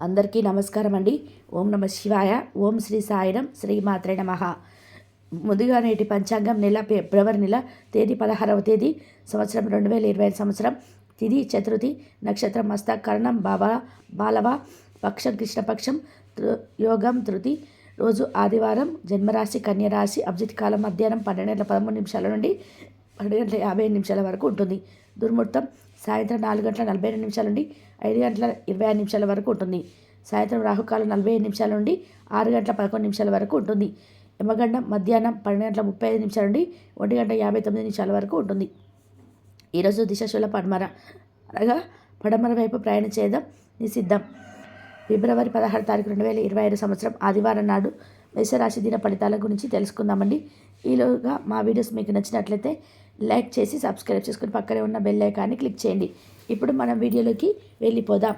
అందరికీ నమస్కారం అండి. ఓం నమ శివాయ. ఓం శ్రీ సాయిరం. శ్రీమాత్రే నమః. ముందుగా నేటి పంచాంగం నెల ఫిబ్రవరి నెల తేదీ 16వ తేదీ సంవత్సరం 2025 సంవత్సరం. తిథి చతుర్థి, నక్షత్రం మస్త, కరణం బాలవ, పక్షం కృష్ణపక్షం, యోగం ధృతి. రోజు ఆదివారం. జన్మరాశి కన్యరాశి. అభిజిత్ కాలం మధ్యాహ్నం 12:13 నుండి 12:55 వరకు ఉంటుంది. దుర్ముహూర్తం సాయంత్రం 4:42 నుండి 5:25 వరకు ఉంటుంది. సాయంత్రం రాహుకాలం 45 నుండి 6:11 వరకు ఉంటుంది. యమగండం మధ్యాహ్నం 12:35 నుండి 1:59 వరకు ఉంటుంది. ఈరోజు దిశశూల పడమర, అనగా పడమర వైపు ప్రయాణం చేయడం నిషిద్ధం. ఫిబ్రవరి 16 తారీఖు 2025 సంవత్సరం ఆదివారం నాడు మేషరాశి దిన ఫలితాల గురించి తెలుసుకుందామండి. ఈలోగా మా వీడియోస్ మీకు నచ్చినట్లయితే లైక్ చేసి సబ్స్క్రైబ్ చేసుకుని పక్కనే ఉన్న బెల్ ఐకాన్ని క్లిక్ చేయండి. ఇప్పుడు మనం వీడియోలోకి వెళ్ళిపోదాం.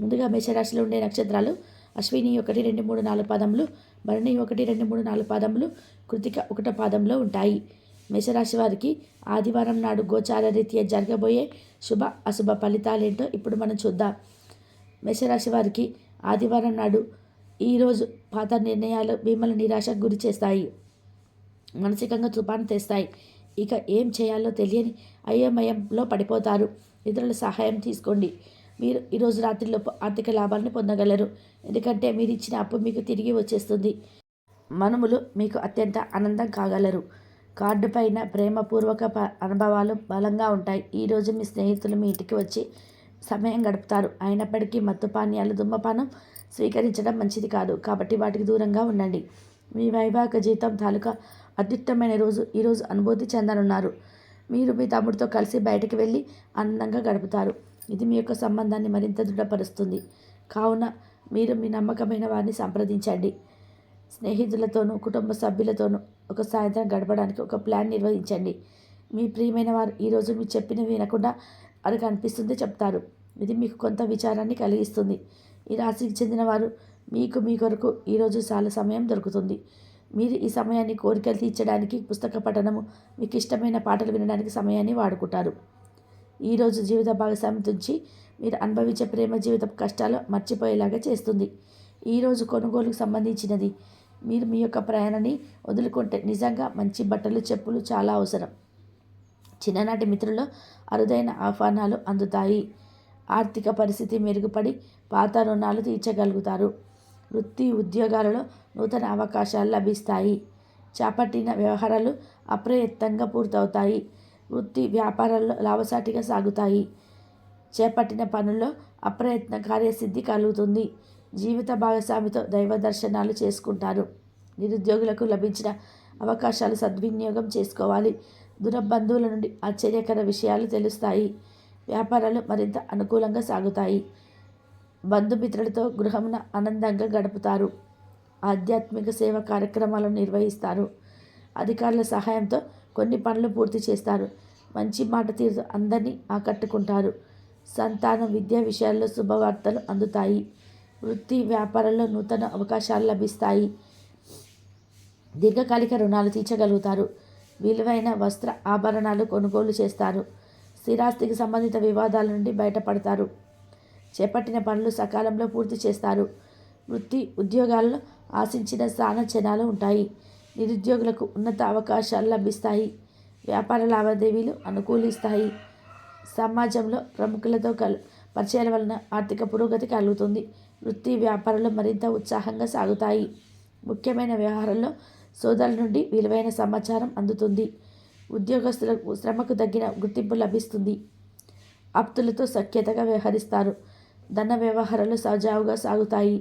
ముందుగా మేషరాశిలో ఉండే నక్షత్రాలు అశ్విని 1, 2, 3, 4 పాదములు, భరణి 1, 2, 3, 4 పాదములు, కృతిక 1 పాదంలో ఉంటాయి. మేషరాశి వారికి ఆదివారం నాడు గోచార రీత్యా జరగబోయే శుభ అశుభ ఫలితాలేంటో ఇప్పుడు మనం చూద్దాం. మేషరాశి వారికి ఆదివారం నాడు ఈరోజు పాత నిర్ణయాలు మిమ్మల్ని నిరాశకు గురి చేస్తాయి, మానసికంగా తుఫాను తెస్తాయి. ఇక ఏం చేయాలో తెలియని అయోమయంలో పడిపోతారు. ఇతరుల సహాయం తీసుకోండి. మీరు ఈరోజు రాత్రిలోపు ఆర్థిక లాభాలను పొందగలరు, ఎందుకంటే మీరు ఇచ్చిన అప్పు మీకు తిరిగి వచ్చేస్తుంది. మనుములు మీకు అత్యంత ఆనందం కాగలరు. కార్డు పైన ప్రేమపూర్వక అనుభవాలు బలంగా ఉంటాయి. ఈరోజు మీ స్నేహితులు మీ ఇంటికి వచ్చి సమయం గడుపుతారు. అయినప్పటికీ మత్తు పానీయాలు, ధూమపానం స్వీకరించడం మంచిది కాదు, కాబట్టి వాటికి దూరంగా ఉండండి. మీ వైవాహిక జీవితం తాలూకా అత్యుత్తమైన రోజు ఈరోజు అనుభూతి చెందనున్నారు. మీరు మీ తమ్ముడితో కలిసి బయటకు వెళ్ళి ఆనందంగా గడుపుతారు. ఇది మీ యొక్క సంబంధాన్ని మరింత దృఢపరుస్తుంది. కావున మీరు మీ నమ్మకమైన వారిని సంప్రదించండి. స్నేహితులతోనూ కుటుంబ సభ్యులతోనూ ఒక సాయంత్రం గడపడానికి ఒక ప్లాన్ నిర్వహించండి. మీ ప్రియమైన వారు ఈరోజు మీరు చెప్పినవి వినకుండా వారికి అనిపిస్తుంది చెప్తారు. ఇది మీకు కొంత విచారాన్ని కలిగిస్తుంది. ఈ రాశికి చెందిన వారు మీ కొరకు ఈరోజు చాలా సమయం దొరుకుతుంది. మీరు ఈ సమయాన్ని కోరికలు తీర్చడానికి, పుస్తక పఠనము, మీకు ఇష్టమైన పాటలు వినడానికి సమయాన్ని వాడుకుంటారు. ఈరోజు జీవిత భాగస్వామి నుంచి మీరు అనుభవించే ప్రేమ జీవితం కష్టాలు మర్చిపోయేలాగా చేస్తుంది. ఈరోజు కొనుగోలుకు సంబంధించినది. మీరు మీ యొక్క ప్రయాణాన్ని వదులుకుంటే నిజంగా మంచి బట్టలు, చెప్పులు చాలా అవసరం. చిన్ననాటి మిత్రుల్లో అరుదైన ఆహ్వానాలు అందుతాయి. ఆర్థిక పరిస్థితి మెరుగుపడి పాత రుణాలు తీర్చగలుగుతారు. వృత్తి ఉద్యోగాలలో నూతన అవకాశాలు లభిస్తాయి. చేపట్టిన వ్యవహారాలు అప్రయత్నంగా పూర్తవుతాయి. వృత్తి వ్యాపారాల్లో లాభసాటిగా సాగుతాయి. చేపట్టిన పనుల్లో అప్రయత్న కార్యసిద్ధి కలుగుతుంది. జీవిత భాగస్వామితో దైవ దర్శనాలు చేసుకుంటారు. నిరుద్యోగులకు లభించిన అవకాశాలు సద్వినియోగం చేసుకోవాలి. దూర బంధువుల నుండి ఆశ్చర్యకర విషయాలు తెలుస్తాయి. వ్యాపారాలు మరింత అనుకూలంగా సాగుతాయి. బంధుమిత్రులతో గృహమున ఆనందంగా గడుపుతారు. ఆధ్యాత్మిక సేవ కార్యక్రమాలను నిర్వహిస్తారు. అధికారుల సహాయంతో కొన్ని పనులు పూర్తి చేస్తారు. మంచి మాట తీరుతో అందరినీ ఆకట్టుకుంటారు. సంతానం విద్యా విషయాల్లో శుభవార్తలు అందుతాయి. వృత్తి వ్యాపారంలో నూతన అవకాశాలు లభిస్తాయి. దీర్ఘకాలిక రుణాలు తీర్చగలుగుతారు. విలువైన వస్త్ర ఆభరణాలు కొనుగోలు చేస్తారు. స్థిరాస్తికి సంబంధిత వివాదాల నుండి బయటపడతారు. చేపట్టిన పనులు సకాలంలో పూర్తి చేస్తారు. వృత్తి ఉద్యోగాల్లో ఆశించిన స్థానచనాలు ఉంటాయి. నిరుద్యోగులకు ఉన్నత అవకాశాలు లభిస్తాయి. వ్యాపార లావాదేవీలు అనుకూలిస్తాయి. సమాజంలో ప్రముఖులతో పరిచయాల వలన ఆర్థిక పురోగతి కలుగుతుంది. వృత్తి వ్యాపారాలు మరింత ఉత్సాహంగా సాగుతాయి. ముఖ్యమైన వ్యవహారంలో సోదరుల నుండి విలువైన సమాచారం అందుతుంది. ఉద్యోగస్తులకు శ్రమకు తగిన గుర్తింపు లభిస్తుంది. ఆప్తులతో సఖ్యతగా వ్యవహరిస్తారు. ధన వ్యవహారాలు సజావుగా సాగుతాయి.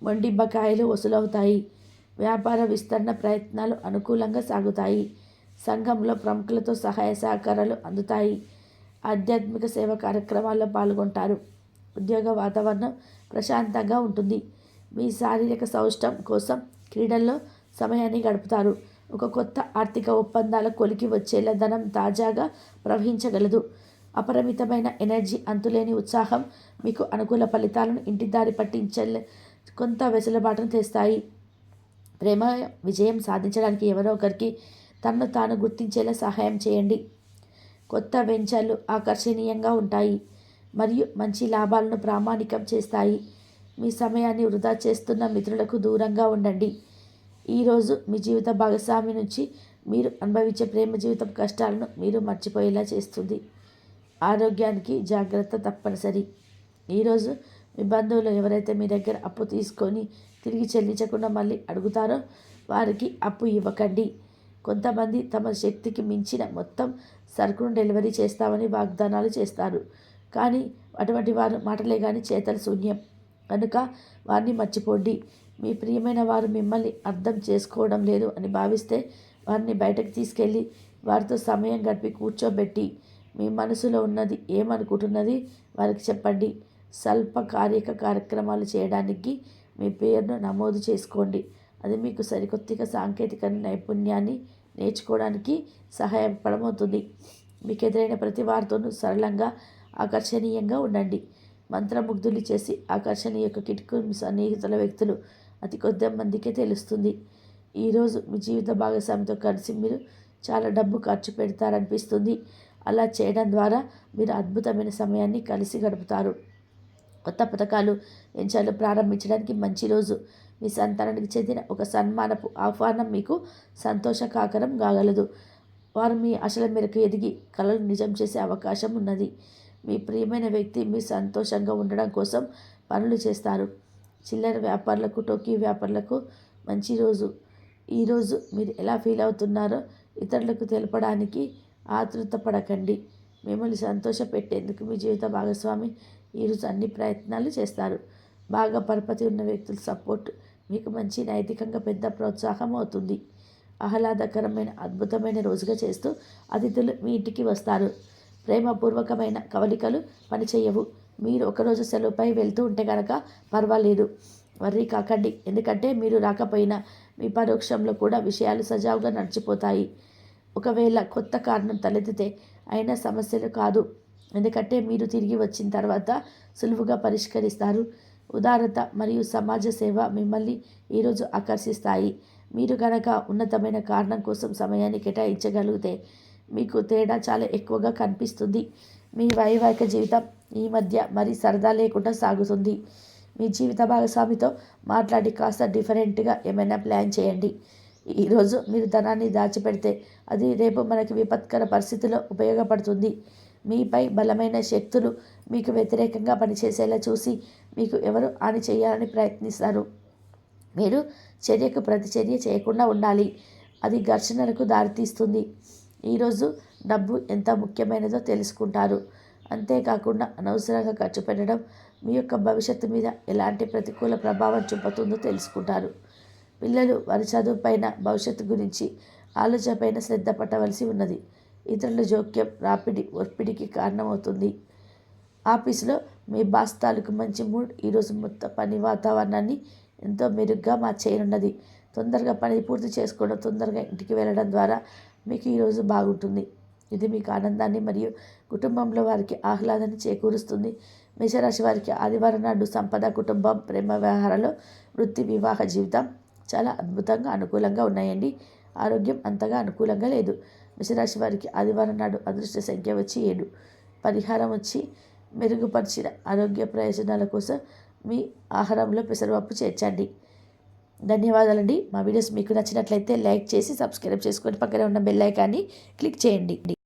మొండి బకాయిలు వసూలవుతాయి. వ్యాపార విస్తరణ ప్రయత్నాలు అనుకూలంగా సాగుతాయి. సంఘంలో ప్రముఖులతో సహాయ సహకారాలు అందుతాయి. ఆధ్యాత్మిక సేవ కార్యక్రమాల్లో పాల్గొంటారు. ఉద్యోగ వాతావరణం ప్రశాంతంగా ఉంటుంది. మీ శారీరక సౌష్ఠవం కోసం క్రీడల్లో సమయాన్ని గడుపుతారు. ఒక కొత్త ఆర్థిక ఒప్పందాల కొలికి వచ్చేలా ధనం తాజాగా ప్రవహించగలదు. అపరిమితమైన ఎనర్జీ, అంతులేని ఉత్సాహం మీకు అనుకూల ఫలితాలను ఇంటి దారి పట్టించే కొంత వెసులుబాటును తెస్తాయి. ప్రేమ విజయం సాధించడానికి ఎవరో ఒకరికి తనను తాను గుర్తించేలా సహాయం చేయండి. కొత్త వెంచర్లు ఆకర్షణీయంగా ఉంటాయి మరియు మంచి లాభాలను ప్రామాణికం చేస్తాయి. మీ సమయాన్ని వృధా చేస్తున్న మిత్రులకు దూరంగా ఉండండి. ఈరోజు మీ జీవిత భాగస్వామి నుంచి మీరు అనుభవించే ప్రేమ జీవితం కష్టాలను మీరు మర్చిపోయేలా చేస్తుంది. ఆరోగ్యానికి జాగ్రత్త తప్పనిసరి. ఈరోజు మీ బంధువులు ఎవరైతే మీ దగ్గర అప్పు తీసుకొని తిరిగి చెల్లించకుండా మళ్ళీ అడుగుతారో వారికి అప్పు ఇవ్వకండి. కొంతమంది తమ శక్తికి మించిన మొత్తం సరుకును డెలివరీ చేస్తామని వాగ్దానాలు చేస్తారు. కానీ అటువంటి వారు మాటలే కానీ చేతలు శూన్యం. కనుక వారిని మర్చిపోండి. మీ ప్రియమైన వారు మిమ్మల్ని అర్థం చేసుకోవడం లేదు అని భావిస్తే వారిని బయటకు తీసుకెళ్ళి వారితో సమయం గడిపి కూర్చోబెట్టి మీ మనసులో ఉన్నది ఏమనుకుంటున్నది వారికి చెప్పండి. స్వల్ప కార్యక్రమాలు చేయడానికి మీ పేరును నమోదు చేసుకోండి. అది మీకు సరికొత్తగా సాంకేతిక నైపుణ్యాన్ని నేర్చుకోవడానికి సహాయపడమవుతుంది. మీకు ఎదురైన ప్రతి వారితోనూ సరళంగా ఆకర్షణీయంగా ఉండండి. మంత్రముగ్ధులు చేసి ఆకర్షణ యొక్క కిటుకు మీ సన్నిహితుల వ్యక్తులు అతి కొద్ది మందికే తెలుస్తుంది. ఈరోజు మీ జీవిత భాగస్వామితో కలిసి మీరు చాలా డబ్బు ఖర్చు పెడతారనిపిస్తుంది. అలా చేయడం ద్వారా మీరు అద్భుతమైన సమయాన్ని కలిసి గడుపుతారు. కొత్త పథకాలు వెంచర్లు ప్రారంభించడానికి మంచి రోజు. మీ సంతానానికి చెందిన ఒక సన్మానపు ఆహ్వానం మీకు సంతోషకాకరం కాగలదు. వారు మీ ఆశల మేరకు ఎదిగి కలలు నిజం చేసే అవకాశం ఉన్నది. మీ ప్రియమైన వ్యక్తి మీరు సంతోషంగా ఉండడం కోసం పనులు చేస్తారు. చిల్లర వ్యాపారులకు, టోకీ వ్యాపారులకు మంచి రోజు. ఈరోజు మీరు ఎలా ఫీల్ అవుతున్నారో ఇతరులకు తెలపడానికి ఆతృత పడకండి. మిమ్మల్ని సంతోషపెట్టేందుకు మీ జీవిత భాగస్వామి ఈరోజు అన్ని ప్రయత్నాలు చేస్తారు. బాగా పరపతి ఉన్న వ్యక్తుల సపోర్ట్ మీకు మంచి నైతికంగా పెద్ద ప్రోత్సాహం అవుతుంది. ఆహ్లాదకరమైన అద్భుతమైన రోజుగా చేస్తూ అతిథులు మీ ఇంటికి వస్తారు. ప్రేమపూర్వకమైన కవలికలు పనిచేయవు. మీరు ఒకరోజు సెలవుపై వెళ్తూ ఉంటే కనుక పర్వాలేదు, వర్రీ కాకండి. ఎందుకంటే మీరు రాకపోయినా మీ పరోక్షంలో కూడా విషయాలు సజావుగా నడిచిపోతాయి. ఒకవేళ కొత్త కారణం తలెత్తితే అయినా సమస్యలు కాదు. ఎందుకంటే మీరు తిరిగి వచ్చిన తర్వాత సులువుగా పరిష్కరిస్తారు. ఉదారత మరియు సమాజ సేవ మిమ్మల్ని ఈరోజు ఆకర్షిస్తాయి. మీరు కనుక ఉన్నతమైన కారణం కోసం సమయాన్ని కేటాయించగలిగితే మీకు తేడా చాలా ఎక్కువగా కనిపిస్తుంది. మీ వైవాహిక జీవితం ఈ మధ్య మరీ సరదా లేకుండా సాగుతుంది. మీ జీవిత భాగస్వామితో మాట్లాడి కాస్త డిఫరెంట్గా ఏమైనా ప్లాన్ చేయండి. ఈరోజు మీరు ధనాన్ని దాచిపెడితే అది రేపు మనకి విపత్కర పరిస్థితిలో ఉపయోగపడుతుంది. మీపై బలమైన శక్తులు మీకు వ్యతిరేకంగా పనిచేసేలా చూసి మీకు ఎవరు హాని చేయాలని ప్రయత్నిస్తారు. మీరు చర్యకు ప్రతిచర్య చేయకుండా ఉండాలి. అది ఘర్షణలకు దారితీస్తుంది. ఈరోజు డబ్బు ఎంత ముఖ్యమైనదో తెలుసుకుంటారు. అంతేకాకుండా అనవసరంగా ఖర్చు పెట్టడం మీ యొక్క భవిష్యత్తు మీద ఎలాంటి ప్రతికూల ప్రభావం చూపుతుందో తెలుసుకుంటారు. పిల్లలు వారి చదువుపైన, భవిష్యత్తు గురించి ఆలోచనపైన శ్రద్ధ పట్టవలసి ఉన్నది. ఇతరుల జోక్యం ఒత్తిడికి కారణమవుతుంది. ఆఫీసులో మీ బాస్ తాలూకు మంచి మూడ్ ఈరోజు మొత్తం పని వాతావరణాన్ని ఎంతో మెరుగ్గా మార్చేయనున్నది. తొందరగా పని పూర్తి చేసుకోవడం, తొందరగా ఇంటికి వెళ్ళడం ద్వారా మీకు ఈరోజు బాగుంటుంది. ఇది మీకు ఆనందాన్ని మరియు కుటుంబంలో వారికి ఆహ్లాదాన్ని చేకూరుస్తుంది. మేషరాశి వారికి ఆదివారం నాడు సంపద, కుటుంబం, ప్రేమ వ్యవహారాలు, వృత్తి, వివాహ జీవితం చాలా అద్భుతంగా అనుకూలంగా ఉన్నాయండి. ఆరోగ్యం అంతగా అనుకూలంగా లేదు. మేషరాశి వారికి ఆదివారం నాడు అదృష్ట సంఖ్య వచ్చి 7. పరిహారం వచ్చి మెరుగుపరిచిన ఆరోగ్య ప్రయోజనాల కోసం మీ ఆహారంలో పెసరపప్పు చేర్చండి. ధన్యవాదాలండి. మా వీడియోస్ మీకు నచ్చినట్లయితే లైక్ చేసి సబ్స్క్రైబ్ చేసుకొని పక్కనే ఉన్న బెల్ ఐకాన్ని క్లిక్ చేయండి.